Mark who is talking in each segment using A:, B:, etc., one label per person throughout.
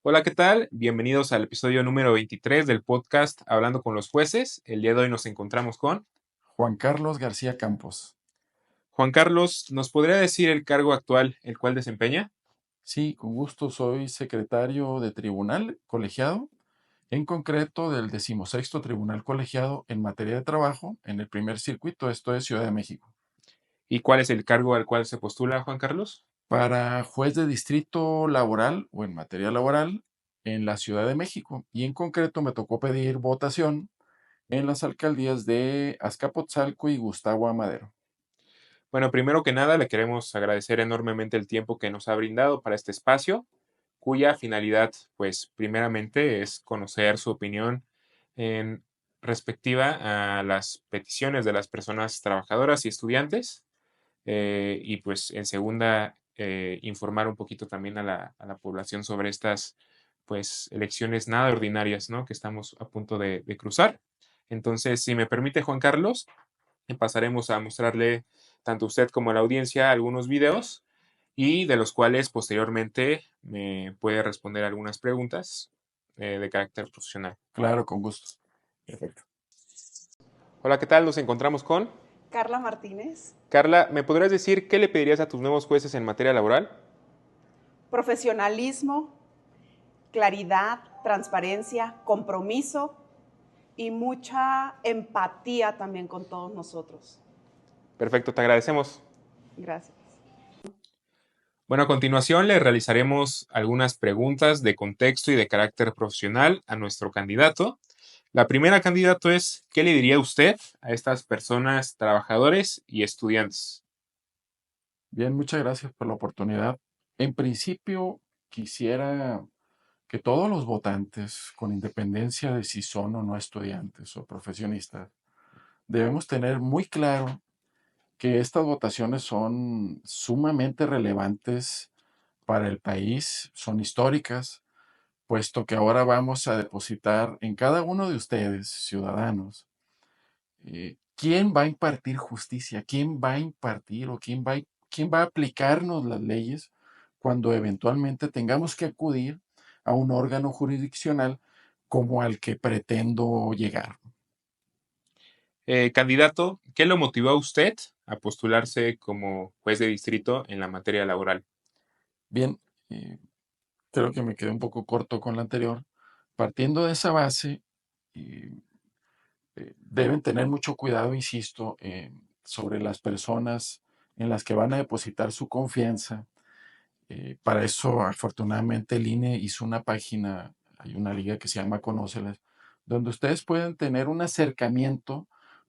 A: Hola, ¿qué tal? Bienvenidos al episodio número 23 del podcast Hablando con los jueces. El día de hoy nos encontramos con
B: Juan Carlos García Campos.
A: Juan Carlos. ¿Nos podría decir el cargo actual el cual desempeña?
B: Sí, con gusto soy secretario de tribunal colegiado, en concreto del 16º Tribunal Colegiado en materia de trabajo en el primer circuito, esto es Ciudad de México.
A: ¿Y cuál es el cargo al cual se postula Juan Carlos?
B: Para juez de distrito laboral o en materia laboral en la Ciudad de México. Y en concreto me tocó pedir votación en las alcaldías de Azcapotzalco y Gustavo Amadero.
A: Bueno, primero que nada le queremos agradecer enormemente el tiempo que nos ha brindado para este espacio, cuya finalidad, pues primeramente es conocer su opinión en respectiva a las peticiones de las personas trabajadoras y estudiantes. Y pues en segunda, informar un poquito también a la población sobre estas pues elecciones nada ordinarias, ¿no? Que estamos a punto de cruzar. Entonces, si me permite, Juan Carlos, pasaremos a mostrarle tanto a usted como a la audiencia algunos videos y de los cuales posteriormente me puede responder algunas preguntas de carácter profesional.
B: Claro, con gusto.
A: Perfecto. Hola, ¿qué tal? Nos encontramos con
C: Carla Martínez.
A: Carla. ¿Me podrías decir qué le pedirías a tus nuevos jueces en materia laboral?
C: Profesionalismo, claridad, transparencia, compromiso y mucha empatía también con todos nosotros.
A: Perfecto, te agradecemos.
C: Gracias.
A: Bueno, a continuación le realizaremos algunas preguntas de contexto y de carácter profesional a nuestro candidato. La primera, candidato, es: ¿qué le diría usted a estas personas, trabajadores y estudiantes?
B: Bien, muchas gracias por la oportunidad. En principio, quisiera que todos los votantes, con independencia de si son o no estudiantes o profesionistas, debemos tener muy claro que estas votaciones son sumamente relevantes para el país, son históricas, puesto que ahora vamos a depositar en cada uno de ustedes, ciudadanos, quién va a impartir justicia, quién va a impartir o quién va a aplicarnos las leyes cuando eventualmente tengamos que acudir a un órgano jurisdiccional como al que pretendo llegar.
A: Candidato, ¿qué lo motivó a usted a postularse como juez de distrito en la materia laboral?
B: Bien, eh, creo que me quedé un poco corto con la anterior. Partiendo de esa base, eh, deben tener mucho cuidado, insisto, sobre las personas en las que van a depositar su confianza. Para eso, afortunadamente, el INE hizo una página, hay una liga que se llama Conócelas, donde ustedes pueden tener un acercamiento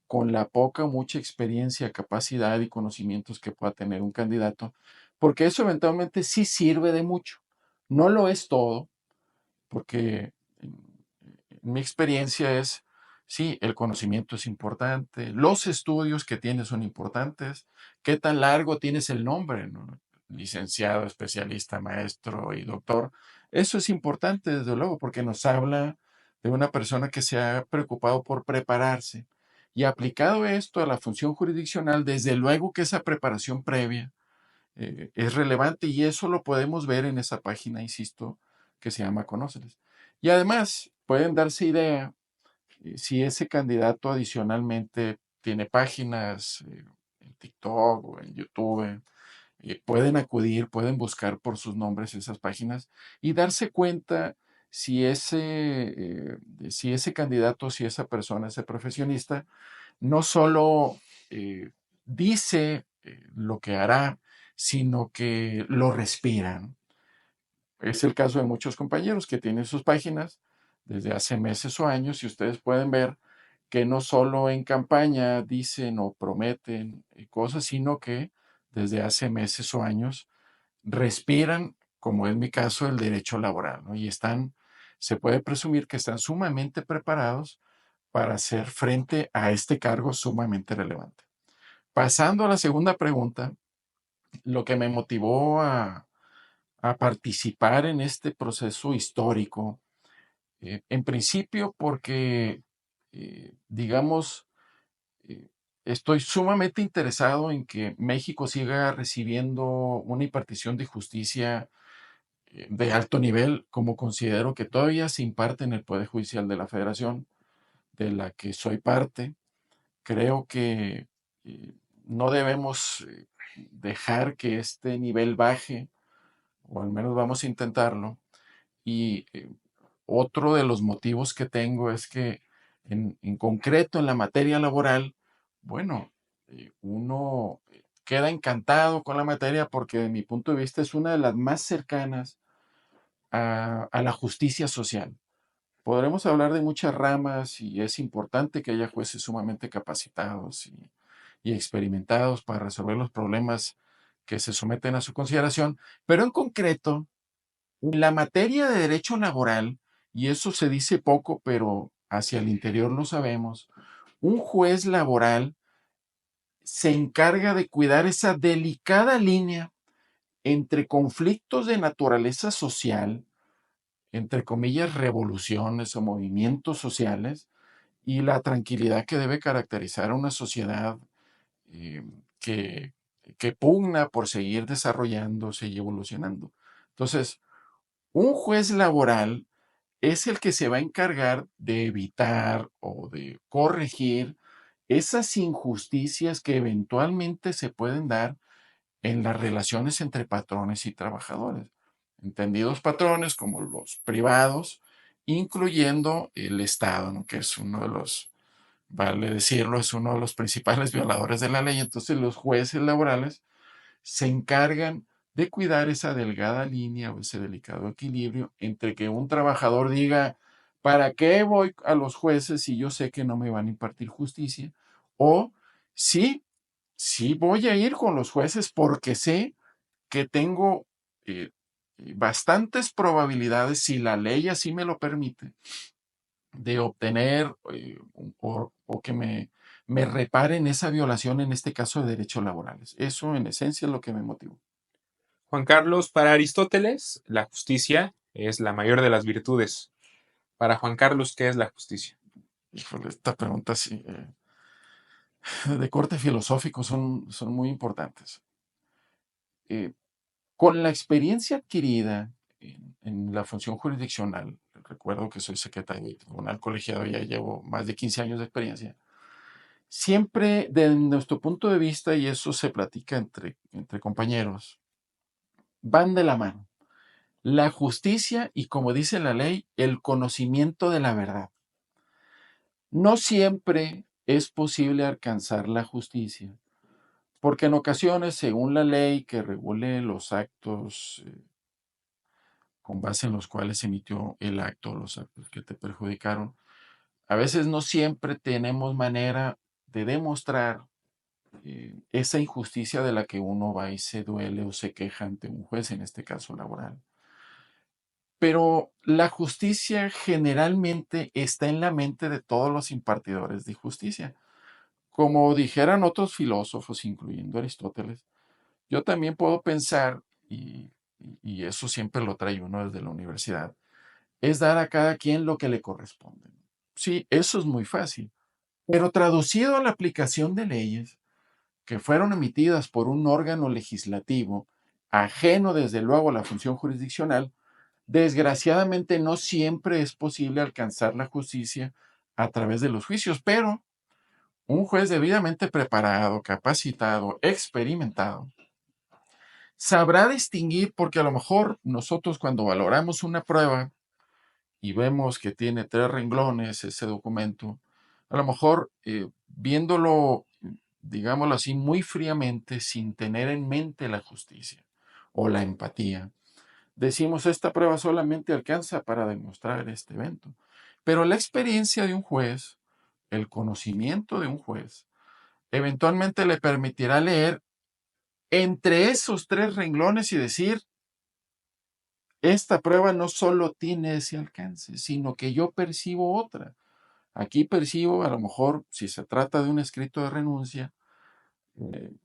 B: con la poca o mucha experiencia, capacidad y conocimientos que pueda tener un candidato, porque eso eventualmente sí sirve de mucho. No lo es todo, porque en mi experiencia es, sí, el conocimiento es importante, los estudios que tienes son importantes, qué tan largo tienes el nombre, ¿no? Licenciado, especialista, maestro y doctor. Eso es importante, desde luego, porque nos habla de una persona que se ha preocupado por prepararse. Y aplicado esto a la función jurisdiccional, desde luego que esa preparación previa es relevante y eso lo podemos ver en esa página, insisto, que se llama Conóceles. Y además pueden darse idea si ese candidato adicionalmente tiene páginas en TikTok o en YouTube. Pueden acudir, pueden buscar por sus nombres esas páginas y darse cuenta si ese candidato, si esa persona, ese profesionista, no solo dice lo que hará, sino que lo respiran. Es el caso de muchos compañeros que tienen sus páginas desde hace meses o años y ustedes pueden ver que no solo en campaña dicen o prometen cosas, sino que desde hace meses o años respiran, como es mi caso, el derecho laboral, ¿no? Y se puede presumir que están sumamente preparados para hacer frente a este cargo sumamente relevante. Pasando a la segunda pregunta, lo que me motivó a participar en este proceso histórico, en principio porque, digamos, eh, estoy sumamente interesado en que México siga recibiendo una impartición de justicia de alto nivel, como considero que todavía se imparte en el Poder Judicial de la Federación, de la que soy parte. Creo que no debemos dejar que este nivel baje, o al menos vamos a intentarlo. Y otro de los motivos que tengo es que en concreto en la materia laboral, bueno, uno queda encantado con la materia porque de mi punto de vista es una de las más cercanas a la justicia social. Podremos hablar de muchas ramas y es importante que haya jueces sumamente capacitados y experimentados para resolver los problemas que se someten a su consideración, pero en concreto, en la materia de derecho laboral, y eso se dice poco, pero hacia el interior lo sabemos, un juez laboral se encarga de cuidar esa delicada línea entre conflictos de naturaleza social, entre comillas, revoluciones o movimientos sociales, y la tranquilidad que debe caracterizar a una sociedad eh, que, que pugna por seguir desarrollándose y evolucionando. Entonces, un juez laboral es el que se va a encargar de evitar o de corregir esas injusticias que eventualmente se pueden dar en las relaciones entre patrones y trabajadores. Entendidos patrones como los privados, incluyendo el Estado, ¿no? Que es uno de los, vale decirlo, es uno de los principales violadores de la ley. Entonces los jueces laborales se encargan de cuidar esa delgada línea o ese delicado equilibrio entre que un trabajador diga, ¿para qué voy a los jueces si yo sé que no me van a impartir justicia? O sí, sí voy a ir con los jueces porque sé que tengo bastantes probabilidades, si la ley así me lo permite, de obtener o que me reparen esa violación, en este caso de derechos laborales. Eso en esencia es lo que me motivó.
A: Juan Carlos, para Aristóteles, la justicia es la mayor de las virtudes. Para Juan Carlos, ¿qué es la justicia?
B: Híjole, esta pregunta sí, de corte filosófico son muy importantes. Eh, con la experiencia adquirida en la función jurisdiccional, recuerdo que soy secretario del tribunal colegiado y ya llevo más de 15 años de experiencia, siempre desde nuestro punto de vista, y eso se platica entre compañeros, van de la mano. La justicia y, como dice la ley, el conocimiento de la verdad. No siempre es posible alcanzar la justicia, porque en ocasiones, según la ley que regule los actos con base en los cuales se emitió el acto, los actos que te perjudicaron, a veces no siempre tenemos manera de demostrar esa injusticia de la que uno va y se duele o se queja ante un juez, en este caso laboral. Pero la justicia generalmente está en la mente de todos los impartidores de justicia. Como dijeran otros filósofos, incluyendo Aristóteles, yo también puedo pensar, y eso siempre lo trae uno desde la universidad, es dar a cada quien lo que le corresponde. Sí, eso es muy fácil, pero traducido a la aplicación de leyes que fueron emitidas por un órgano legislativo ajeno desde luego a la función jurisdiccional, desgraciadamente no siempre es posible alcanzar la justicia a través de los juicios, pero un juez debidamente preparado, capacitado, experimentado, sabrá distinguir, porque a lo mejor nosotros cuando valoramos una prueba y vemos que tiene 3 renglones ese documento, a lo mejor viéndolo, digámoslo así, muy fríamente, sin tener en mente la justicia o la empatía, decimos, esta prueba solamente alcanza para demostrar este evento. Pero la experiencia de un juez, el conocimiento de un juez, eventualmente le permitirá leer entre esos 3 renglones y decir, esta prueba no solo tiene ese alcance, sino que yo percibo otra. Aquí percibo, a lo mejor, si se trata de un escrito de renuncia,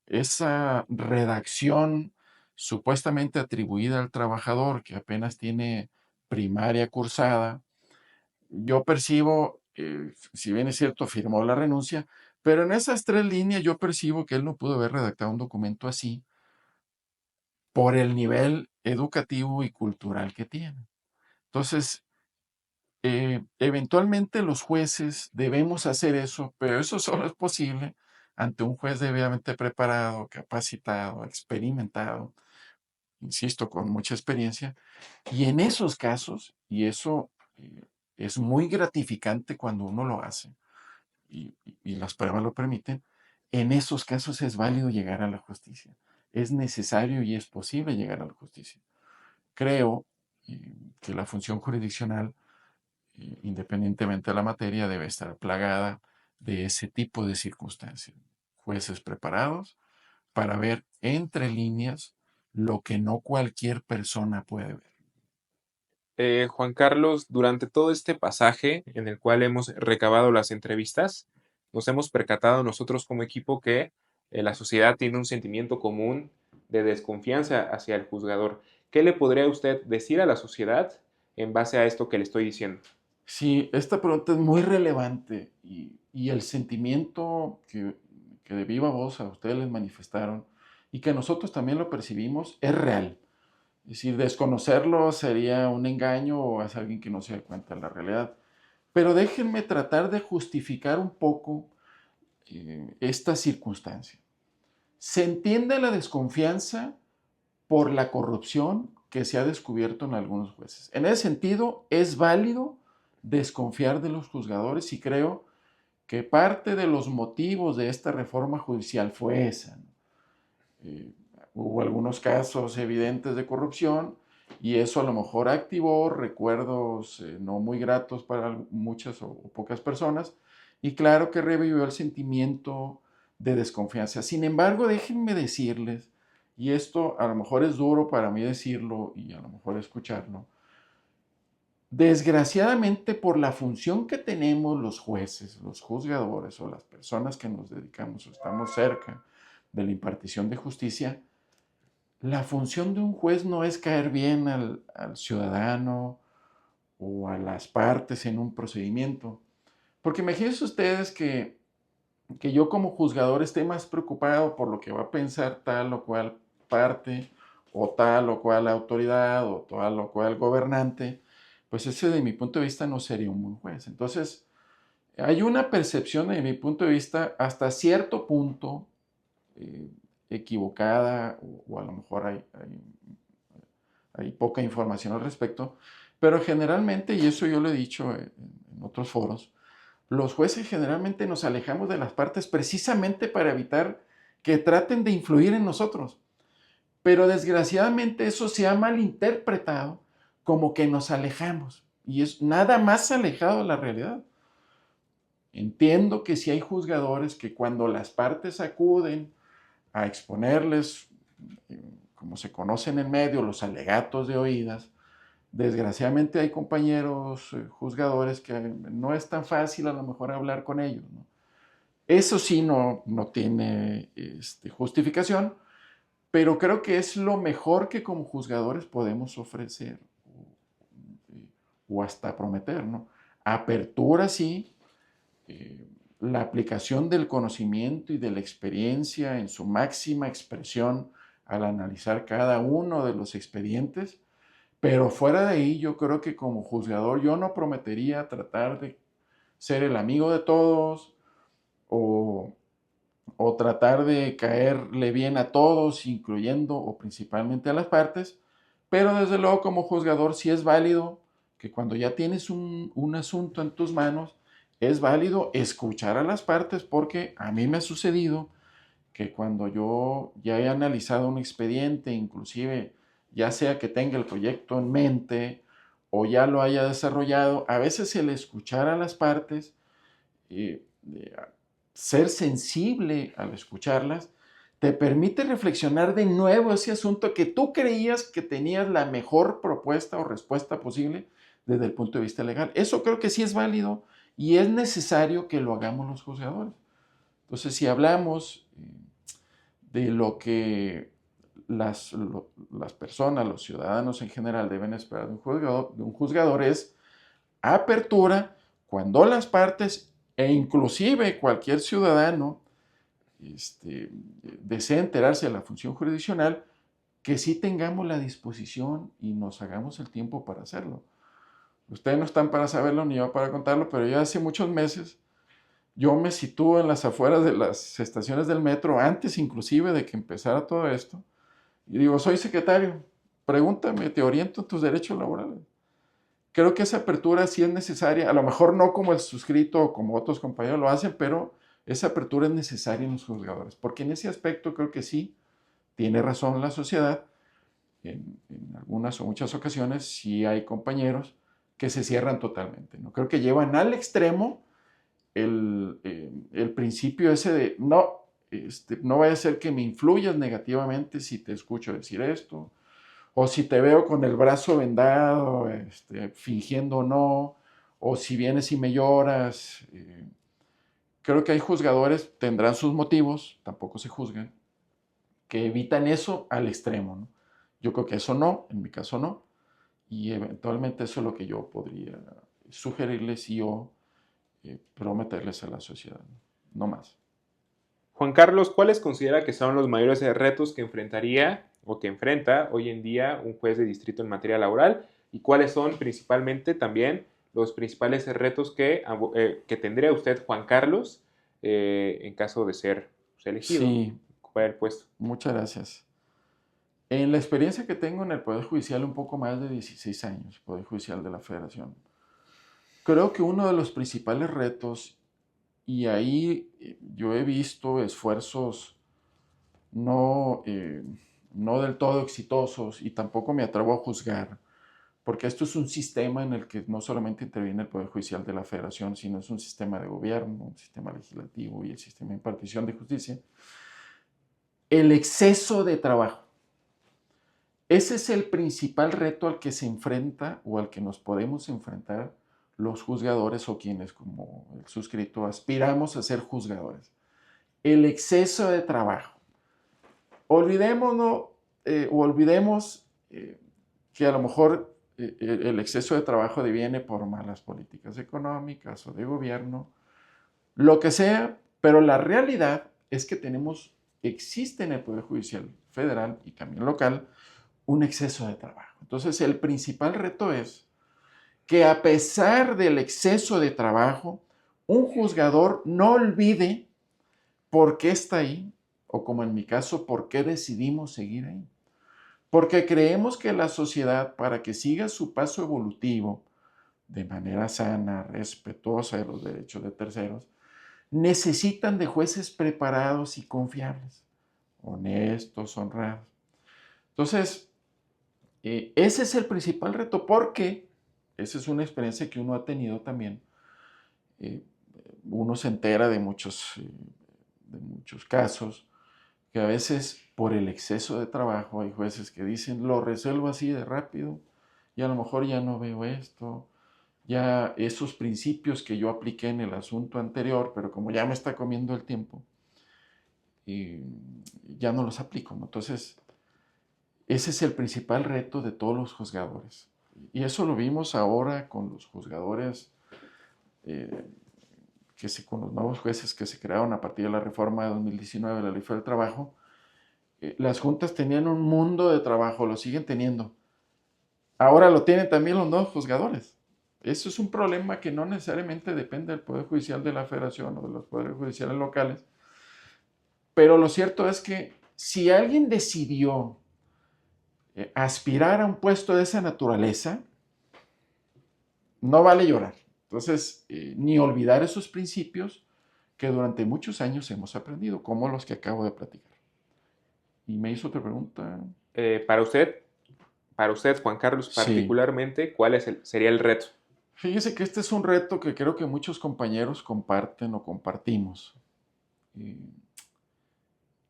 B: esa redacción supuestamente atribuida al trabajador que apenas tiene primaria cursada, yo percibo, si bien es cierto, firmó la renuncia, pero en esas 3 líneas yo percibo que él no pudo haber redactado un documento así por el nivel educativo y cultural que tienen. Entonces, eventualmente los jueces debemos hacer eso, pero eso solo es posible ante un juez debidamente preparado, capacitado, experimentado, insisto, con mucha experiencia. Y en esos casos, y eso es muy gratificante cuando uno lo hace, y las pruebas lo permiten, en esos casos es válido llegar a la justicia. Es necesario y es posible llegar a la justicia. Creo que la función jurisdiccional, independientemente de la materia, debe estar plagada de ese tipo de circunstancias. Jueces preparados para ver entre líneas lo que no cualquier persona puede ver.
A: Juan Carlos, durante todo este pasaje en el cual hemos recabado las entrevistas, nos hemos percatado nosotros como equipo que la sociedad tiene un sentimiento común de desconfianza hacia el juzgador. ¿Qué le podría usted decir a la sociedad en base a esto que le estoy diciendo?
B: Sí, esta pregunta es muy relevante y el sentimiento que de viva voz a ustedes les manifestaron y que nosotros también lo percibimos es real. Es decir, desconocerlo sería un engaño o es alguien que no se da cuenta de la realidad. Pero déjenme tratar de justificar un poco esta circunstancia. Se entiende la desconfianza por la corrupción que se ha descubierto en algunos jueces. En ese sentido, es válido desconfiar de los juzgadores y creo que parte de los motivos de esta reforma judicial fue esa, ¿no? Hubo algunos casos evidentes de corrupción y eso a lo mejor activó recuerdos no muy gratos para muchas o pocas personas y claro que revivió el sentimiento de desconfianza. Sin embargo, déjenme decirles, y esto a lo mejor es duro para mí decirlo y a lo mejor escucharlo, desgraciadamente por la función que tenemos los jueces, los juzgadores o las personas que nos dedicamos o estamos cerca de la impartición de justicia, la función de un juez no es caer bien al ciudadano o a las partes en un procedimiento. Porque imagínense ustedes que yo como juzgador esté más preocupado por lo que va a pensar tal o cual parte, o tal o cual autoridad, o tal o cual gobernante, pues ese de mi punto de vista no sería un buen juez. Entonces, hay una percepción de mi punto de vista hasta cierto punto eh, equivocada, o a lo mejor hay poca información al respecto, pero generalmente, y eso yo lo he dicho en otros foros, los jueces generalmente nos alejamos de las partes precisamente para evitar que traten de influir en nosotros. Pero desgraciadamente eso se ha malinterpretado como que nos alejamos y es nada más alejado de la realidad. Entiendo que si hay juzgadores que cuando las partes acuden a exponerles, como se conoce en el medio, los alegatos de oídas, desgraciadamente hay compañeros juzgadores que no es tan fácil a lo mejor hablar con ellos, ¿no? Eso sí no tiene justificación, pero creo que es lo mejor que como juzgadores podemos ofrecer o hasta prometer, ¿no? Apertura sí, eh, la aplicación del conocimiento y de la experiencia en su máxima expresión al analizar cada uno de los expedientes, pero fuera de ahí yo creo que como juzgador yo no prometería tratar de ser el amigo de todos o, o tratar de caerle bien a todos, incluyendo o principalmente a las partes, pero desde luego como juzgador sí es válido que cuando ya tienes un asunto en tus manos, es válido escuchar a las partes porque a mí me ha sucedido que cuando yo ya he analizado un expediente, inclusive ya sea que tenga el proyecto en mente o ya lo haya desarrollado, a veces el escuchar a las partes, eh, ser sensible al escucharlas, te permite reflexionar de nuevo ese asunto que tú creías que tenías la mejor propuesta o respuesta posible desde el punto de vista legal. Eso creo que sí es válido y es necesario que lo hagamos los juzgadores. Entonces, si hablamos de lo que las personas, los ciudadanos en general deben esperar de un juzgador es apertura cuando las partes e inclusive cualquier ciudadano desea enterarse de la función jurisdiccional, que sí tengamos la disposición y nos hagamos el tiempo para hacerlo. Ustedes no están para saberlo ni yo para contarlo, pero yo hace muchos meses yo me sitúo en las afueras de las estaciones del metro, antes inclusive de que empezara todo esto, y digo, soy secretario, pregúntame, te oriento en tus derechos laborales. Creo que esa apertura sí es necesaria, a lo mejor no como el suscrito o como otros compañeros lo hacen, pero esa apertura es necesaria en los juzgadores, porque en ese aspecto creo que sí tiene razón la sociedad. En algunas o muchas ocasiones sí hay compañeros que se cierran totalmente, ¿no? Creo que llevan al extremo el principio ese de no, no vaya a ser que me influyas negativamente si te escucho decir esto, o si te veo con el brazo vendado, fingiendo no, o si vienes y me lloras. Creo que hay juzgadores, tendrán sus motivos, tampoco se juzgan, que evitan eso al extremo, ¿no? Yo creo que eso no, en mi caso no, y eventualmente eso es lo que yo podría sugerirles y o prometerles a la sociedad, no más.
A: Juan Carlos, ¿cuáles considera que son los mayores retos que enfrentaría o que enfrenta hoy en día un juez de distrito en materia laboral? ¿Y cuáles son principalmente también los principales retos que tendría usted, Juan Carlos, en caso de ser elegido,
B: Sí,
A: ocupar el puesto?
B: muchas gracias. En la experiencia que tengo en el Poder Judicial, un poco más de 16 años, Poder Judicial de la Federación, creo que uno de los principales retos, y ahí yo he visto esfuerzos no, no del todo exitosos y tampoco me atrevo a juzgar, porque esto es un sistema en el que no solamente interviene el Poder Judicial de la Federación, sino es un sistema de gobierno, un sistema legislativo y el sistema de impartición de justicia. El exceso de trabajo. Ese es el principal reto al que se enfrenta o al que nos podemos enfrentar los juzgadores o quienes, como el suscrito, aspiramos a ser juzgadores. El exceso de trabajo. Olvidémonos o olvidemos que a lo mejor el exceso de trabajo deviene por malas políticas económicas o de gobierno, lo que sea, pero la realidad es que existe en el Poder Judicial Federal y también local un exceso de trabajo. Entonces, el principal reto es que a pesar del exceso de trabajo, un juzgador no olvide por qué está ahí, o como en mi caso, por qué decidimos seguir ahí. Porque creemos que la sociedad, para que siga su paso evolutivo de manera sana, respetuosa de los derechos de terceros, necesitan de jueces preparados y confiables, honestos, honrados. Entonces, ese es el principal reto, porque esa es una experiencia que uno ha tenido también. Eh, Uno se entera de muchos casos que a veces por el exceso de trabajo hay jueces que dicen, lo resuelvo así de rápido y a lo mejor ya no veo esto, ya esos principios que yo apliqué en el asunto anterior, pero como ya me está comiendo el tiempo, ya no los aplico, ¿no? Entonces, ese es el principal reto de todos los juzgadores. Y eso lo vimos ahora con los juzgadores, con los nuevos jueces que se crearon a partir de la reforma de 2019 de la Ley Federal del Trabajo. Las juntas tenían un mundo de trabajo, lo siguen teniendo. Ahora lo tienen también los nuevos juzgadores. Eso es un problema que no necesariamente depende del Poder Judicial de la Federación o de los poderes judiciales locales. Pero lo cierto es que si alguien decidió aspirar a un puesto de esa naturaleza, no vale llorar. Entonces, ni olvidar esos principios que durante muchos años hemos aprendido, como los que acabo de platicar. Y me hizo otra pregunta.
A: Para usted, Juan Carlos, particularmente, sí, ¿cuál sería el reto?
B: Fíjese que este es un reto que creo que muchos compañeros comparten o compartimos.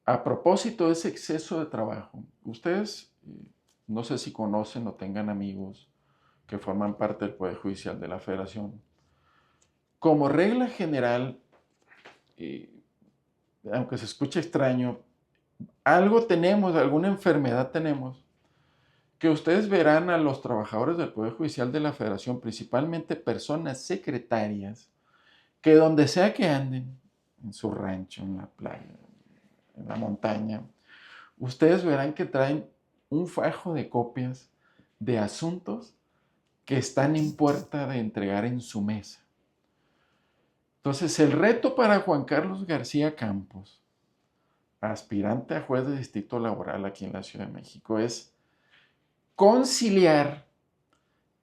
B: A propósito de ese exceso de trabajo, ustedes no sé si conocen o tengan amigos que forman parte del Poder Judicial de la Federación. Como regla general, aunque se escuche extraño, algo tenemos, alguna enfermedad tenemos, que ustedes verán a los trabajadores del Poder Judicial de la Federación, principalmente personas secretarias, que donde sea que anden, en su rancho, en la playa, en la montaña, ustedes verán que traen un fajo de copias de asuntos que están en puerta de entregar en su mesa. Entonces, el reto para Juan Carlos García Campos, aspirante a juez de distrito laboral aquí en la Ciudad de México, es conciliar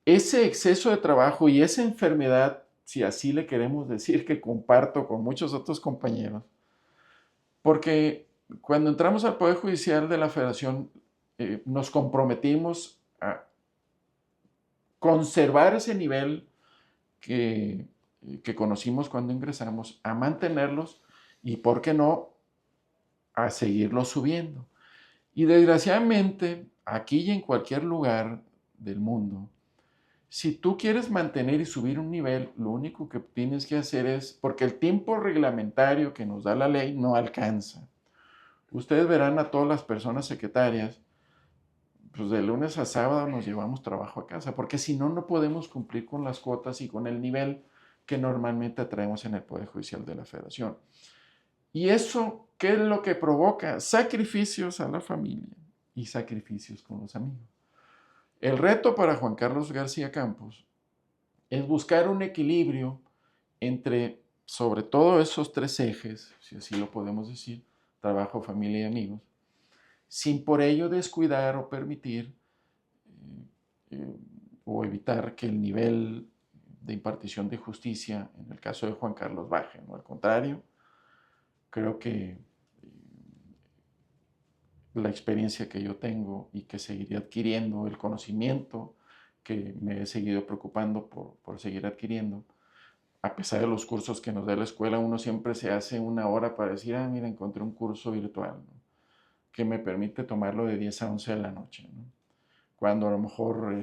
B: ese exceso de trabajo y esa enfermedad, si así le queremos decir, que comparto con muchos otros compañeros, porque cuando entramos al Poder Judicial de la Federación, nos comprometimos a conservar ese nivel que, que conocimos cuando ingresamos, a mantenerlos y, ¿por qué no?, a seguirlos subiendo. Y desgraciadamente, aquí y en cualquier lugar del mundo, si tú quieres mantener y subir un nivel, lo único que tienes que hacer es, porque el tiempo reglamentario que nos da la ley no alcanza. Ustedes verán a todas las personas secretarias, pues de lunes a sábado nos llevamos trabajo a casa, porque si no, no podemos cumplir con las cuotas y con el nivel que normalmente traemos en el Poder Judicial de la Federación. Y eso, ¿qué es lo que provoca? Sacrificios a la familia y sacrificios con los amigos. El reto para Juan Carlos García Campos es buscar un equilibrio entre, sobre todo, esos tres ejes, si así lo podemos decir, trabajo, familia y amigos, sin por ello descuidar o permitir o evitar que el nivel de impartición de justicia, en el caso de Juan Carlos, baje, ¿no? Al contrario, creo que la experiencia que yo tengo y que seguiré adquiriendo, el conocimiento que me he seguido preocupando por seguir adquiriendo, a pesar de los cursos que nos da la escuela, uno siempre se hace una hora para decir, mira, encontré un curso virtual, ¿no?, que me permite tomarlo de 10 a 11 de la noche, ¿no?, cuando a lo mejor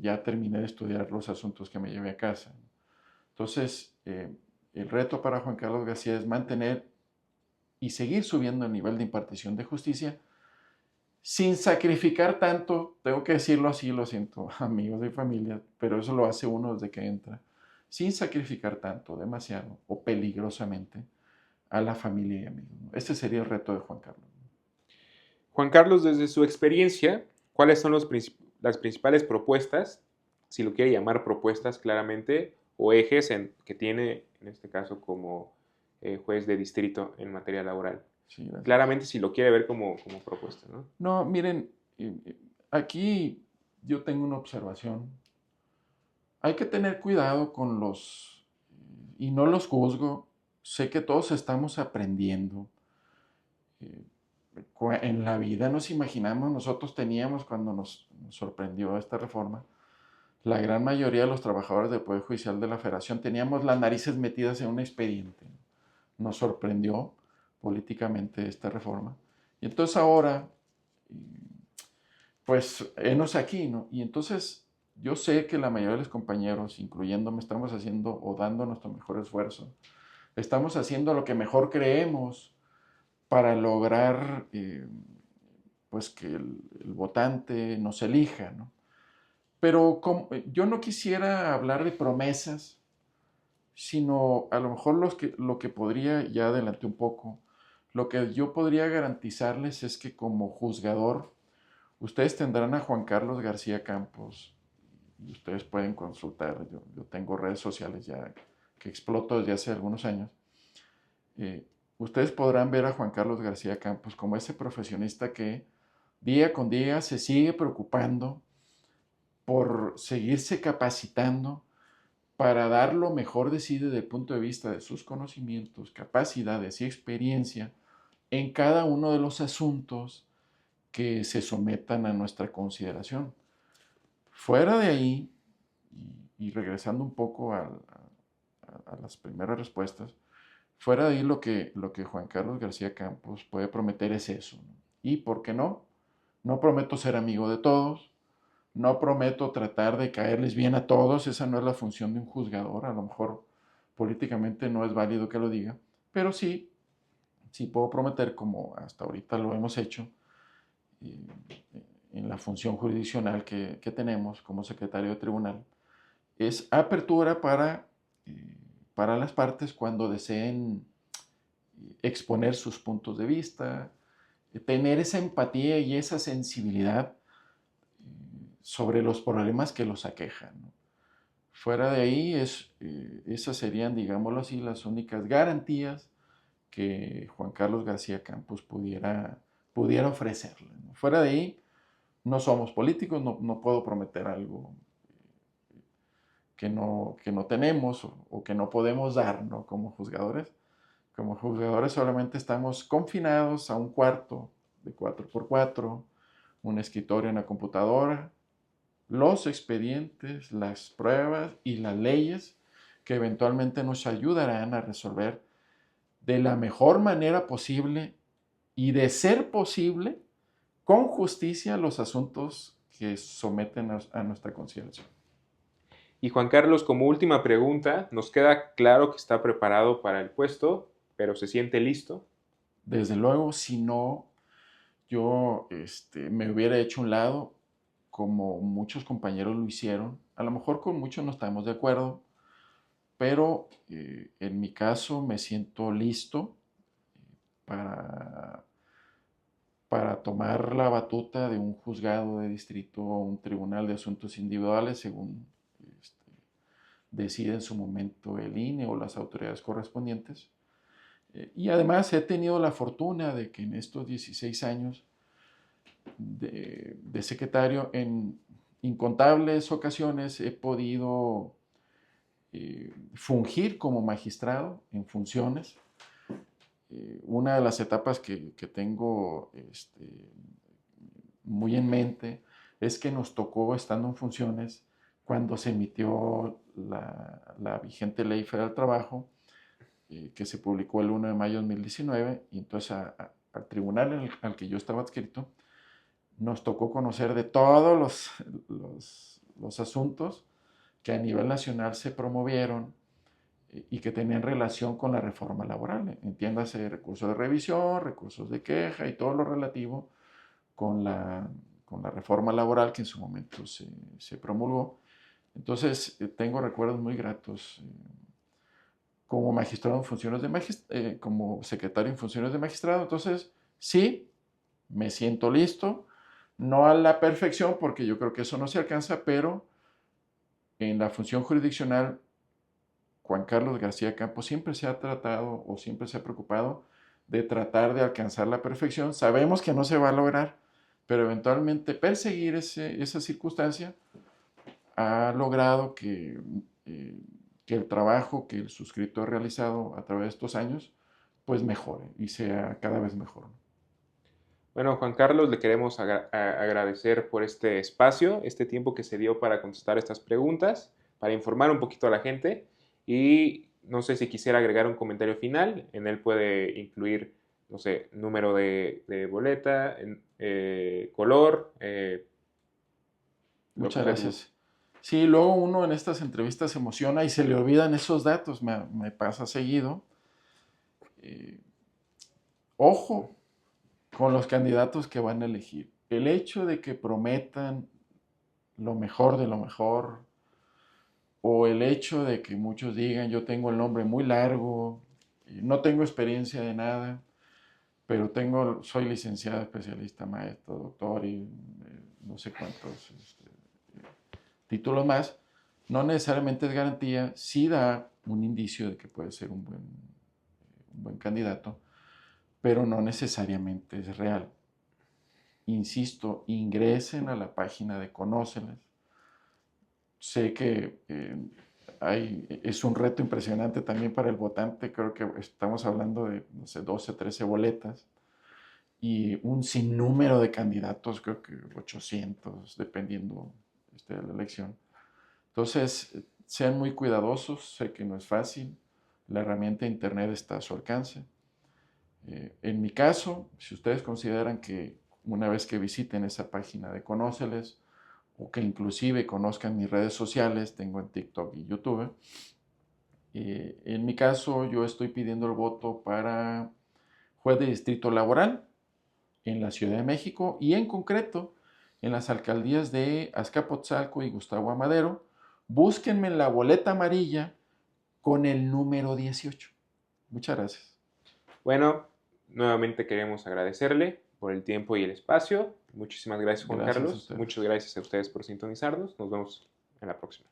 B: ya terminé de estudiar los asuntos que me llevé a casa. Entonces, el reto para Juan Carlos García es mantener y seguir subiendo el nivel de impartición de justicia sin sacrificar tanto, tengo que decirlo así, lo siento, amigos y familia, pero eso lo hace uno desde que entra, sin sacrificar tanto, demasiado o peligrosamente a la familia y amigos. Ese sería el reto de Juan Carlos.
A: Juan Carlos, desde su experiencia, ¿cuáles son las principales propuestas, si lo quiere llamar propuestas claramente, o ejes que tiene, en este caso, como juez de distrito en materia laboral?
B: Sí,
A: Claramente, si lo quiere ver como propuesta, ¿no?
B: No, miren, aquí yo tengo una observación. Hay que tener cuidado con y no los juzgo, sé que todos estamos aprendiendo. En la vida nos imaginamos, nosotros teníamos cuando nos sorprendió esta reforma, la gran mayoría de los trabajadores del Poder Judicial de la Federación teníamos las narices metidas en un expediente. Nos sorprendió políticamente esta reforma. Y entonces ahora, pues, enos aquí, ¿no? Y entonces yo sé que la mayoría de los compañeros, incluyéndome, estamos haciendo o dando nuestro mejor esfuerzo. Estamos haciendo lo que mejor creemos para lograr pues que el votante nos elija, ¿no? Pero yo no quisiera hablar de promesas, sino a lo mejor lo que podría, ya adelanté un poco, lo que yo podría garantizarles es que como juzgador, ustedes tendrán a Juan Carlos García Campos, y ustedes pueden consultar, yo tengo redes sociales ya que exploto desde hace algunos años, ustedes podrán ver a Juan Carlos García Campos como ese profesionista que día con día se sigue preocupando por seguirse capacitando para dar lo mejor de sí desde el punto de vista de sus conocimientos, capacidades y experiencia en cada uno de los asuntos que se sometan a nuestra consideración. Fuera de ahí, y regresando un poco a las primeras respuestas, fuera de ahí lo que Juan Carlos García Campos puede prometer es eso, ¿no? Y, ¿por qué no? No prometo ser amigo de todos, no prometo tratar de caerles bien a todos, esa no es la función de un juzgador, a lo mejor políticamente no es válido que lo diga, pero sí puedo prometer, como hasta ahorita lo hemos hecho, en la función jurisdiccional que tenemos como secretario de tribunal, es apertura para las partes cuando deseen exponer sus puntos de vista, tener esa empatía y esa sensibilidad sobre los problemas que los aquejan, ¿no? Fuera de ahí, esas serían, digámoslo así, las únicas garantías que Juan Carlos García Campos pudiera ofrecerle, ¿no? Fuera de ahí, no somos políticos, no puedo prometer algo que no tenemos o que no podemos dar, ¿no? Como juzgadores. Como juzgadores solamente estamos confinados a un cuarto de 4x4, un escritorio en la computadora, los expedientes, las pruebas y las leyes que eventualmente nos ayudarán a resolver de la mejor manera posible y, de ser posible, con justicia los asuntos que someten a nuestra consideración.
A: Y Juan Carlos, como última pregunta, nos queda claro que está preparado para el puesto, pero ¿se siente listo?
B: Desde luego, si no, yo me hubiera hecho a un lado, como muchos compañeros lo hicieron. A lo mejor con muchos no estamos de acuerdo, pero en mi caso me siento listo para, para tomar la batuta de un juzgado de distrito o un tribunal de asuntos individuales, según este, decide en su momento el INE o las autoridades correspondientes. Y además he tenido la fortuna de que en estos 16 años de secretario, en incontables ocasiones he podido fungir como magistrado en funciones. Una de las etapas que tengo muy en mente es que nos tocó, estando en funciones, cuando se emitió la vigente Ley Federal del Trabajo, que se publicó el 1 de mayo de 2019, y entonces al tribunal al que yo estaba adscrito, nos tocó conocer de todos los asuntos que a nivel nacional se promovieron y que tenían relación con la reforma laboral. Entiéndase, recursos de revisión, recursos de queja y todo lo relativo con la reforma laboral que en su momento se promulgó. Entonces, tengo recuerdos muy gratos como magistrado en funciones como secretario en funciones de magistrado. Entonces, sí, me siento listo, no a la perfección, porque yo creo que eso no se alcanza, pero en la función jurisdiccional, Juan Carlos García Campos siempre se ha tratado o siempre se ha preocupado de tratar de alcanzar la perfección. Sabemos que no se va a lograr, pero eventualmente perseguir esa circunstancia ha logrado que el trabajo que el suscriptor ha realizado a través de estos años, pues mejore y sea cada vez mejor.
A: Bueno, Juan Carlos, le queremos agradecer por este espacio, este tiempo que se dio para contestar estas preguntas, para informar un poquito a la gente, y no sé si quisiera agregar un comentario final. En él puede incluir, no sé, número de boleta, color.
B: Muchas gracias. Sí, luego uno en estas entrevistas se emociona y se le olvidan esos datos, me pasa seguido. Ojo con los candidatos que van a elegir. El hecho de que prometan lo mejor de lo mejor, o el hecho de que muchos digan yo tengo el nombre muy largo, no tengo experiencia de nada, pero soy licenciado, especialista, maestro, doctor y no sé cuántos títulos más, no necesariamente es garantía, sí da un indicio de que puede ser un buen candidato, pero no necesariamente es real. Insisto, ingresen a la página de Conóceles. Sé que es un reto impresionante también para el votante. Creo que estamos hablando de, no sé, 12, 13 boletas y un sinnúmero de candidatos, creo que 800, dependiendo de la elección. Entonces, sean muy cuidadosos. Sé que no es fácil. La herramienta de Internet está a su alcance. En mi caso, si ustedes consideran que una vez que visiten esa página de Conóceles, o que inclusive conozcan mis redes sociales, tengo en TikTok y YouTube, en mi caso yo estoy pidiendo el voto para juez de distrito laboral en la Ciudad de México y en concreto en las alcaldías de Azcapotzalco y Gustavo Amadero. Búsquenme en la boleta amarilla con el número 18. Muchas gracias.
A: Bueno, nuevamente queremos agradecerle por el tiempo y el espacio. Muchísimas gracias, Juan
B: Gracias a
A: Carlos.
B: ustedes.
A: Muchas gracias a ustedes por sintonizarnos. Nos vemos en la próxima.